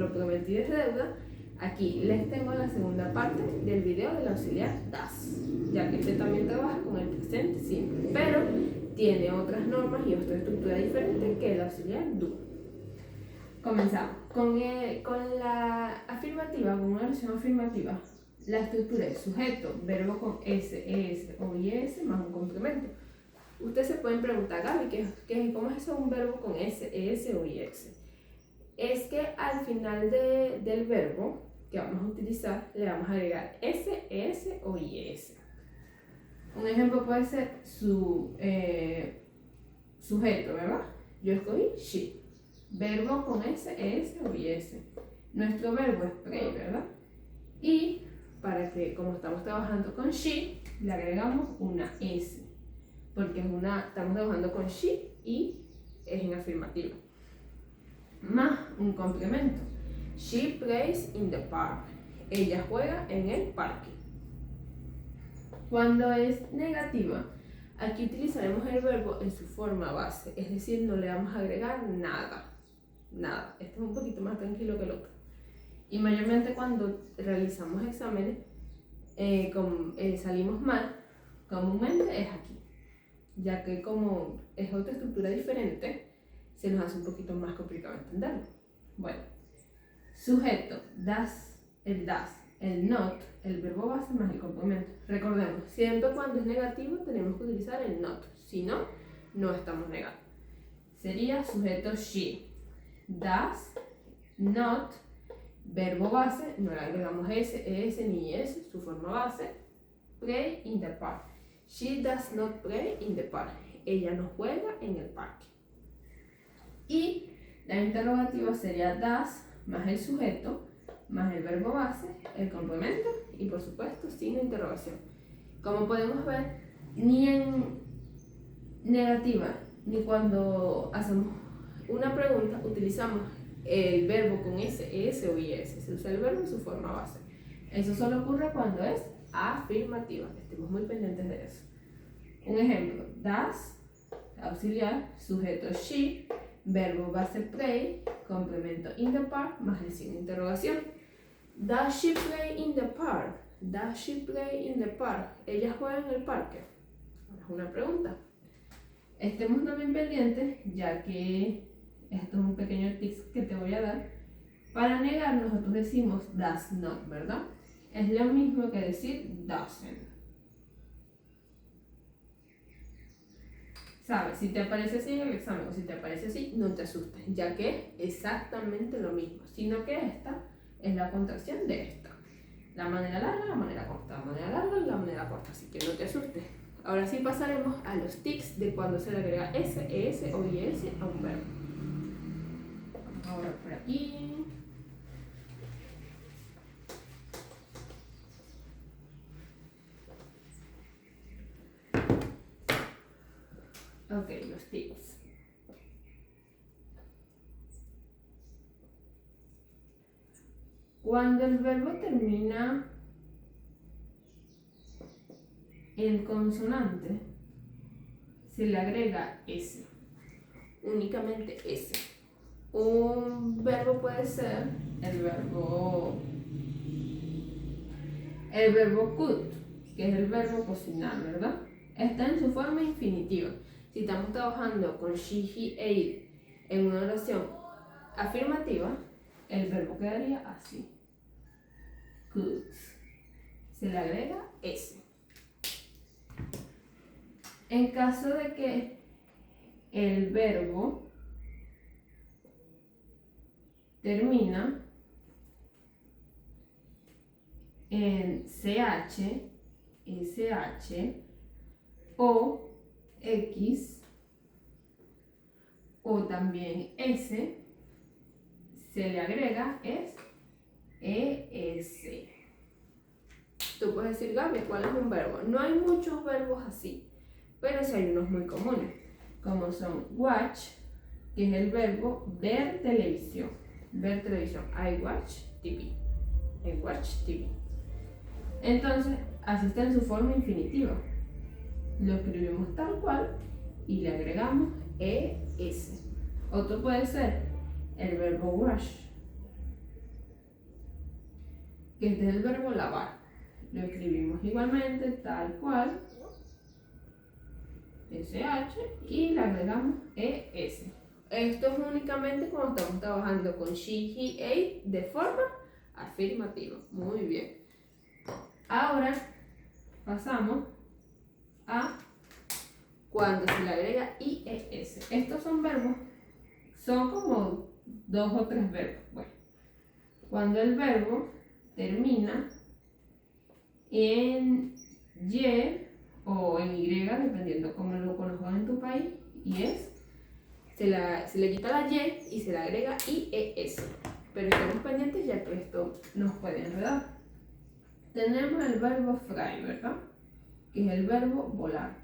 lo prometido es deuda, aquí les tengo la segunda parte del video del auxiliar das, ya que este también trabaja con el presente simple, pero tiene otras normas y otra estructura diferente que el auxiliar do. Comenzamos con la afirmativa, con una oración afirmativa. La estructura es sujeto, verbo con S, ES o IS más un complemento. Ustedes se pueden preguntar, Gaby, ¿cómo es eso un verbo con S, ES o IS? Es que al final del verbo que vamos a utilizar le vamos a agregar S, ES o IS. Un ejemplo puede ser su sujeto, ¿verdad? Yo escogí she. Verbo con S, ES o IS. Nuestro verbo es pray, ¿verdad? Y para que, como estamos trabajando con she, le agregamos una S. Porque estamos trabajando con she y es en afirmativa. Más un complemento. She plays in the park. Ella juega en el parque. Cuando es negativa, aquí utilizaremos el verbo en su forma base, es decir, no le vamos a agregar nada. Nada. Este es un poquito más tranquilo que el otro. Y mayormente cuando realizamos exámenes, salimos mal, comúnmente es aquí. Ya que como es otra estructura diferente, se nos hace un poquito más complicado entenderlo. Bueno, sujeto, das, el not, el verbo base más el complemento. Recordemos, siempre cuando es negativo tenemos que utilizar el not, si no, no estamos negando. Sería sujeto she, das, not, verbo base, no le agregamos S, ES ni S, su forma base, play in the park. She does not play in the park. Ella no juega en el parque. Y la interrogativa sería das más el sujeto más el verbo base, el complemento y por supuesto signo de interrogación. Como podemos ver, ni en negativa ni cuando hacemos una pregunta utilizamos el verbo con S, ES o IS. Se usa el verbo en su forma base. Eso solo ocurre cuando es afirmativa. Estemos muy pendientes de eso. Un ejemplo, das, auxiliar, sujeto she, verbo base play, complemento in the park, más el signo de interrogación. Does she play in the park? Does she play in the park? ¿Ella juega en el parque? Es una pregunta. Estemos también pendientes, ya que esto es un pequeño tip que te voy a dar. Para negar nosotros decimos does not, ¿verdad? Es lo mismo que decir doesn't. ¿Sabes? Si te aparece así en el examen o si te aparece así, no te asustes, ya que es exactamente lo mismo, sino que esta es la contracción de esta. La manera larga, la manera corta, la manera larga y la manera corta, así que no te asustes. Ahora sí pasaremos a los tics de cuando se le agrega S, ES o IS a un verbo. Vamos ahora por aquí. Ok, los tips. Cuando el verbo termina en consonante, se le agrega S, únicamente S. Un verbo puede ser el verbo could, que es el verbo cocinar, ¿verdad? Está en su forma infinitiva. Si estamos trabajando con she, he, ate en una oración afirmativa, el verbo quedaría así. Could. Se le agrega S. En caso de que el verbo termina en CH, SH o X o también S, se le agrega es ES. Tú puedes decir, Gaby, ¿cuál es un verbo? No hay muchos verbos así, pero sí hay unos muy comunes, como son watch, que es el verbo ver televisión. Ver televisión. I watch TV. I watch TV. Entonces, así está en su forma infinitiva. Lo escribimos tal cual y le agregamos ES. Otro puede ser el verbo wash, que este es el verbo lavar. Lo escribimos igualmente, tal cual, SH, y le agregamos ES. Esto es únicamente cuando estamos trabajando con she, he, it de forma afirmativa. Muy bien. Ahora pasamos a cuando se le agrega IES. Estos son verbos, son como 2 o 3 verbos. Bueno, cuando el verbo termina en Y o en Y, dependiendo cómo lo conozcas en tu país, y se le quita la Y y se le agrega IES. Pero estamos pendientes ya que esto nos puede enredar. Tenemos el verbo fly, ¿verdad? Que es el verbo volar.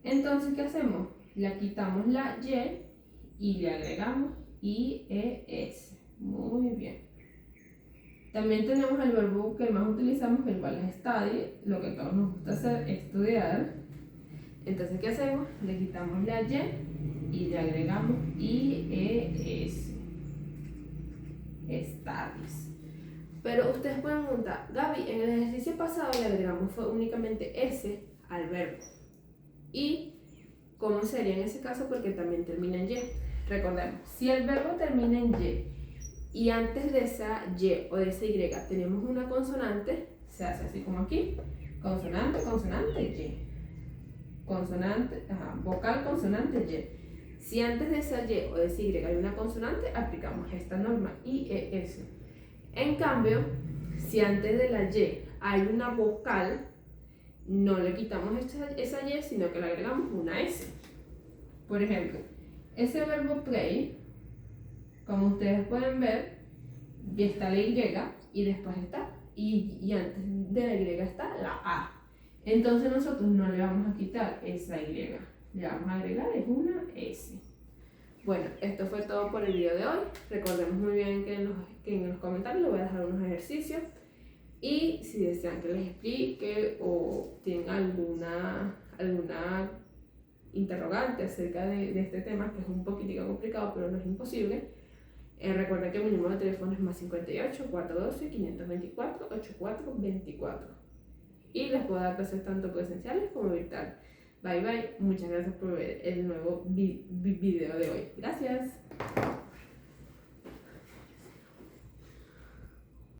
Entonces, ¿qué hacemos? Le quitamos la Y le agregamos IES. Muy bien. También tenemos el verbo que más utilizamos, el igual es study, lo que a todos nos gusta hacer, estudiar. Entonces, ¿qué hacemos? Le quitamos la Y le agregamos IES. Studies. Pero ustedes pueden preguntar, Gaby, en el ejercicio pasado le agregamos fue únicamente S al verbo. ¿Y cómo sería en ese caso? Porque también termina en Y. Recordemos, si el verbo termina en y antes de esa Y o de esa Y tenemos una consonante, se hace así como aquí, consonante, consonante, Y. Consonante, vocal, consonante, Y. Si antes de esa Y o de esa Y hay una consonante, aplicamos esta norma, IES. En cambio, si antes de la Y hay una vocal, no le quitamos esa Y, sino que le agregamos una S. Por ejemplo, ese verbo play, como ustedes pueden ver, ya está la Y y después está, y antes de la Y está la A. Entonces nosotros no le vamos a quitar esa Y, le vamos a agregar es una S. Bueno, esto fue todo por el video de hoy. Recordemos muy bien que en los comentarios les voy a dejar unos ejercicios. Y si desean que les explique o tienen alguna interrogante acerca de este tema, que es un poquitico complicado, pero no es imposible, recuerden que mi número de teléfono es +58 412 524 8424. Y les puedo dar clases tanto presenciales como virtuales. Bye bye, muchas gracias por ver el nuevo video de hoy. Gracias.